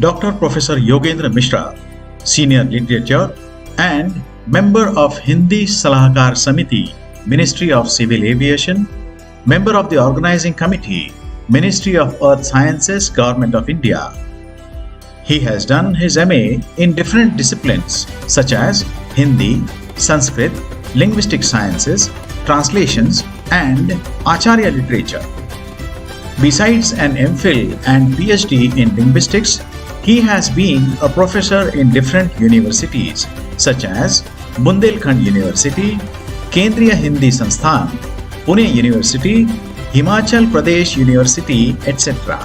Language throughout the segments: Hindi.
Dr. Professor Yogendra Mishra, Senior Literature and Member of Hindi Salahkar Samiti, Ministry of Civil Aviation, Member of the Organizing Committee, Ministry of Earth Sciences, Government of India. He has done his MA in different disciplines such as Hindi, Sanskrit, Linguistic Sciences, Translations and Acharya Literature. Besides an MPhil and PhD in Linguistics, he has been a professor in different universities such as Bundelkhand University, Kendriya Hindi Sansthan, Pune University, Himachal Pradesh University, etc.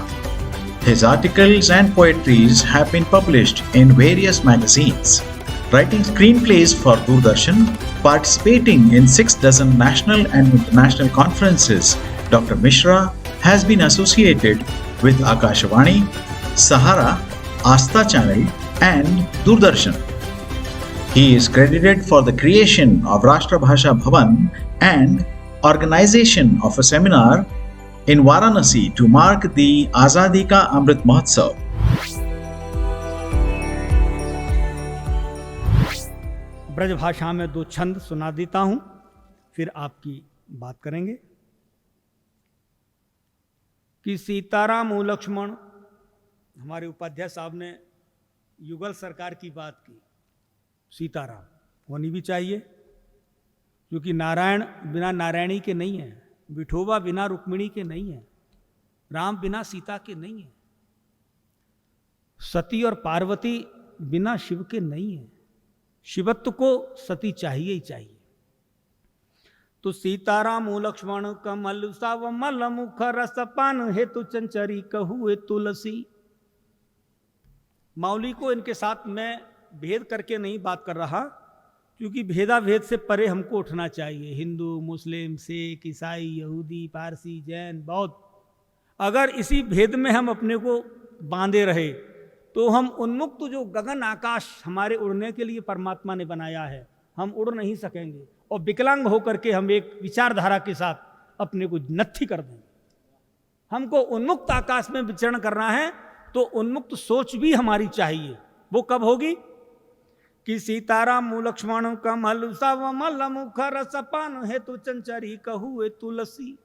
His articles and poetries have been published in various magazines. Writing screenplays for Doordarshan, participating in 6 dozen national and international conferences, Dr. Mishra has been associated with Akashvani, Sahara, Aastha Channel and Doordarshan. He is credited for the creation of Rashtrabhasha Bhavan and organization of a seminar in Varanasi to mark the Azadi Ka Amrit Mahotsav. Braj भाषा में 2 छंद सुना देता हूं, फिर आपकी बात करेंगे। कि सीताराम और लक्ष्मण, हमारे उपाध्याय साहब ने युगल सरकार की बात की। सीताराम होनी भी चाहिए, क्योंकि नारायण बिना नारायणी के नहीं है, विठोबा बिना रुक्मिणी के नहीं है, राम बिना सीता के नहीं है, सती और पार्वती बिना शिव के नहीं है। शिवत्व को सती चाहिए ही चाहिए। तो सीताराम लक्ष्मण कमल सावमल मुख रसपान हेतु चंचरी कहूए तुलसी। मौली को इनके साथ मैं भेद करके नहीं बात कर रहा, क्योंकि भेदाभेद से परे हमको उठना चाहिए। हिंदू, मुस्लिम, सिख, ईसाई, यहूदी, पारसी, जैन, बौद्ध, अगर इसी भेद में हम अपने को बांधे रहे तो हम उन्मुक्त जो गगन आकाश हमारे उड़ने के लिए परमात्मा ने बनाया है, हम उड़ नहीं सकेंगे और विकलांग होकर के हम एक विचारधारा के साथ अपने को नत्थी कर देंगे। हमको उन्मुक्त आकाश में विचरण करना है तो उन्मुक्त सोच भी हमारी चाहिए। वो कब होगी? कि सीताराम लक्ष्मण कमल सावमल मुख रसपान हेतु चंचरी कहूए तुलसी।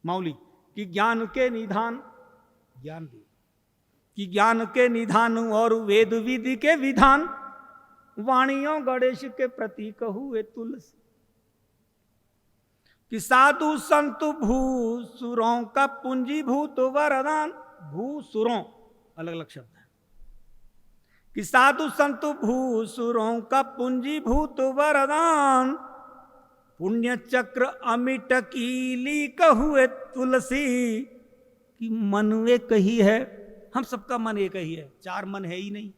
मौली कि ज्ञान के निधान, ज्ञान दी कि ज्ञान के निधान और वेद विधि के विधान, वाणियों गणेश के प्रति कहूए तुलसी। कि साधु संत भूसुरों का पूंजीभूत वरदान, भूसुरों अलग अलग शब्द है। कि साधु संत भूसुरों का पूंजीभूत वरदान, पुण्य चक्र अमिट कीली कहूए तुलसी। कि मन एक ही है, हम सबका मन एक ही है, 4 मन है ही नहीं।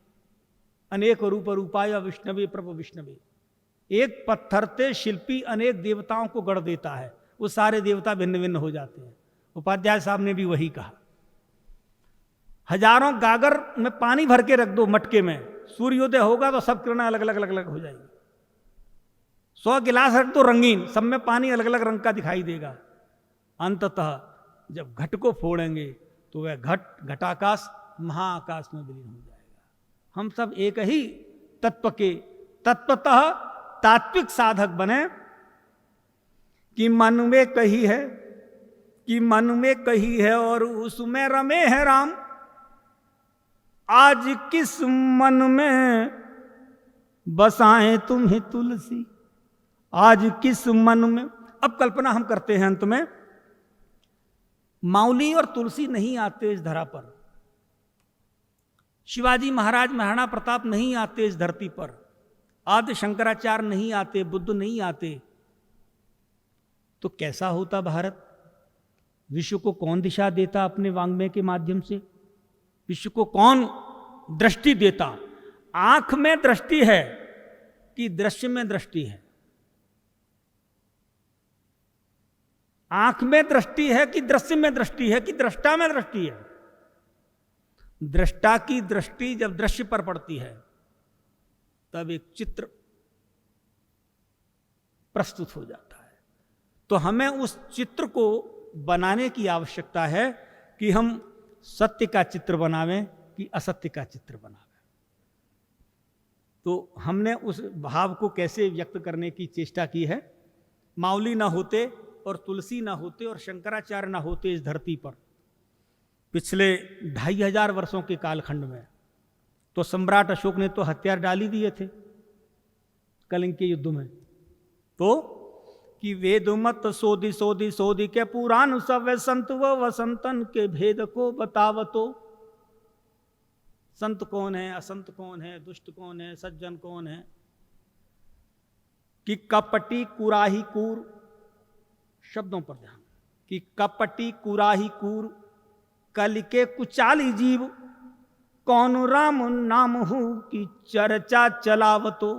अनेक रूप रूपाय विष्णवे प्रभ विष्णवे। एक पत्थर से शिल्पी अनेक देवताओं को गढ़ देता है, वो सारे देवता भिन्न भिन्न हो जाते हैं। उपाध्याय साहब ने भी वही कहा। हजारों गागर में पानी भर के रख दो मटके में, सूर्योदय होगा तो सब किरणें अलग अलग अलग अलग हो जाएगी। 100 गिलास रख दो रंगीन, सब में पानी अलग अलग रंग का दिखाई देगा। अंततः जब घट को फोड़ेंगे तो वह घटाकाश महाआकाश में विलीन हो जाएगा। हम सब एक ही तत्व के तत्वतः तात्विक साधक बने। कि मन में कही है, कि मन में कही है और उसमें रमे है राम। आज किस मन में बसाएं तुम्हें तुलसी। आज किस मन में। अब कल्पना हम करते हैं अंत में, माउली और तुलसी नहीं आते इस धरा पर, शिवाजी महाराज महाराणा प्रताप नहीं आते इस धरती पर, आदि शंकराचार्य नहीं आते, बुद्ध नहीं आते, तो कैसा होता भारत? विश्व को कौन दिशा देता अपने वांग्मय के माध्यम से? विश्व को कौन दृष्टि देता? आंख में दृष्टि है कि दृश्य में दृष्टि है? आंख में दृष्टि है कि दृश्य में दृष्टि है कि दृष्टा में दृष्टि है? दृष्टा की दृष्टि जब दृश्य पर पड़ती है तब एक चित्र प्रस्तुत हो जाता है। तो हमें उस चित्र को बनाने की आवश्यकता है कि हम सत्य का चित्र बनावें, कि असत्य का चित्र बनावे। तो हमने उस भाव को कैसे व्यक्त करने की चेष्टा की है। माउली ना होते और तुलसी ना होते और शंकराचार्य ना होते इस धरती पर पिछले 2500 वर्षों के कालखंड में, तो सम्राट अशोक ने तो हथियार डाल ही दिए थे कलिंग के युद्ध में। तो कि वेद मत सोदी सोदी सोदी के पुराण सब संत व वसंतन के भेद को बतावतो। संत कौन है, असंत कौन है, दुष्ट कौन है, सज्जन कौन है। कि कपटी कुराही कूर, शब्दों पर ध्यान, कि कपटी कुराही कूर कल के कुचाली जीव, कौन राम नाम हूं कि चर्चा चलावतो।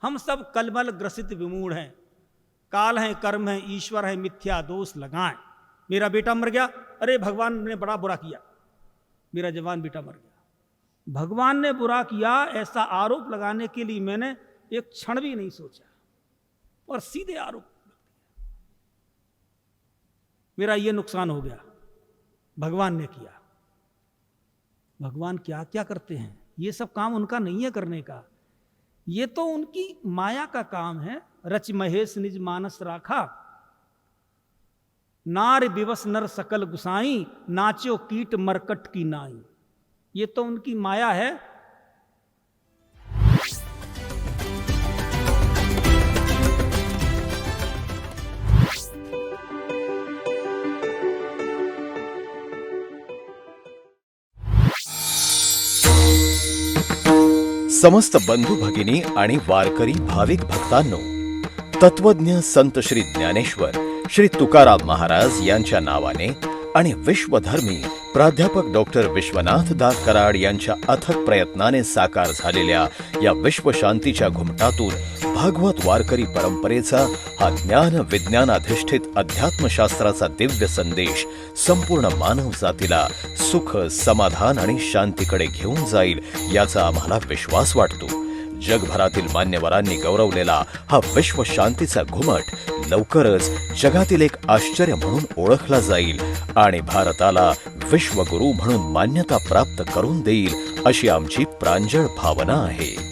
हम सब कलमल ग्रसित विमूढ़ हैं, काल है, कर्म है, ईश्वर है, मिथ्या दोष लगाएं। मेरा बेटा मर गया, अरे भगवान ने बड़ा बुरा किया, मेरा जवान बेटा मर गया। भगवान ने बुरा किया ऐसा आरोप लगाने के लिए मैंने एक क्षण भी नहीं सोचा और सीधे आरोप, मेरा ये नुकसान हो गया, भगवान ने किया। भगवान क्या क्या करते हैं, ये सब काम उनका नहीं है करने का, ये तो उनकी माया का काम है। रच महेश निज मानस राखा, नार विवश नर सकल गुसाई, नाचो कीट मरकट की नाई। ये तो उनकी माया है। समस्त बंधू भगिनी आणि वारकरी भाविक भक्तांनो, तत्वज्ञ संत श्री ज्ञानेश्वर श्री तुकाराम महाराज यांच्या नावाने आणि विश्वधर्मी प्राध्यापक डॉक्टर विश्वनाथ दास कराड यांच्या अथक प्रयत्नाने साकार झालेल्या या विश्वशांतीच्या घुमटातून भागवत वारकरी परंपरेचा हा ज्ञान विज्ञानाधिष्ठित अध्यात्मशास्त्राचा दिव्य संदेश संपूर्ण मानव जातीला सुख, समाधान आणि शांतीकडे घेऊन जाईल याचा आम्हाला विश्वास वाटतो। जगभरातील मान्यवरांनी गौरवलेला हा विश्व शांतीचा घुमट लवकरच जगातील एक आश्चर्य म्हणून ओळखला जाईल आणि भारताला विश्वगुरू म्हणून मान्यता प्राप्त करून देईल अशी आमची प्रांजळ भावना आहे।